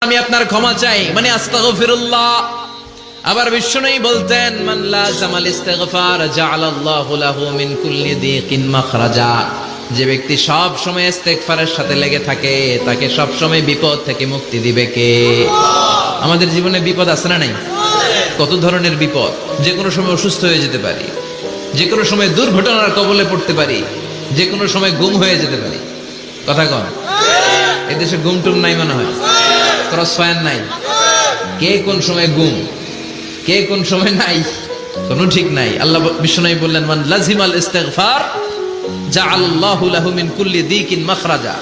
আমি আপনার ক্ষমা চাই, মানে আস্তাগফিরুল্লাহ। আবার বিশ্বনবী বলতেন, মান লাযামাল ইস্তিগফার জাআলাল্লাহু লাহু মিন কুল্লি দিকিন মাখরাজা। যে ব্যক্তি সব সময় ইস্তেগফারের সাথে লেগে থাকে, তাকে সব সময় বিপদ থেকে মুক্তি দিবে কে? আমাদের জীবনে বিপদ আছে না নাই? কত ধরনের বিপদ। যে কোনো সময় অসুস্থ হয়ে যেতে পারি, যে কোনো সময় দুর্ঘটনার কবলে পড়তে পারি, যে কোনো সময় গুম হয়ে যেতে পারি। কথা কন, এদেশে গুম টুম নাই মনে হয়, ক্রস ফায়ার নাই। কে কোন সময় গুম, কে কোন সময় নাই, কোনো ঠিক নাই। আল্লাহ বিশ্বনবী বললেন, মান লাজিমাল ইস্তিগফার জাআলাল্লাহু লাহু মিন কুল্লি দিকিন মাখরাজা।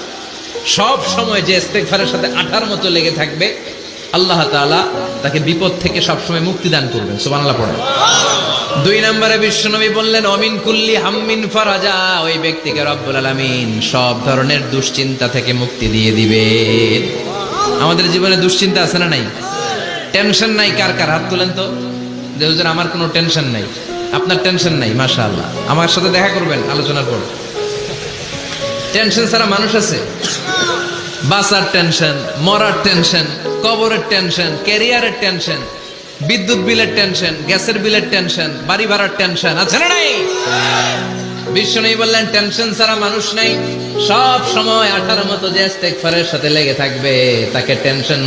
সব সময় যে ইস্তিগফারের সাথে আঠার মতো লেগে থাকবে, আল্লাহ তাআলা তাকে বিপদ থেকে সব সময় মুক্তি দান করবেন। সুবহানাল্লাহ পড়েন। 2 নম্বরে বিশ্বনবী বললেন, অমিন কুল্লি হাম্মিন ফারাজা। ওই ব্যক্তিকে রব্বুল আলামিন সব ধরনের দুশ্চিন্তা থেকে মুক্তি দিয়ে দিবেন। আমাদের জীবনে দুশ্চিন্তা আছে না নাই? টেনশন নাই কার কার? হাত তুলেন তো, যে হুজুর আমার কোনো টেনশন নাই। আপনার টেনশন নাই, মাশাআল্লাহ। আমার সাথে দেখা করবেন আলোচনার পর। টেনশন ছাড়া মানুষ আছে? বাসার টেনশন, মরার টেনশন, কবরের টেনশন, ক্যারিয়ারের টেনশন, বিদ্যুৎ বিলের টেনশন, গ্যাসের বিলের টেনশন, বাড়ি ভাড়ার টেনশন আছে না নাই? বিশ্বনবী বললেন, টেনশন ছাড়া মানুষ নাই। সব সময় আঠার মতো যে ইস্তেগফারের সাথে লেগে থাকবে, তাকে টেনশন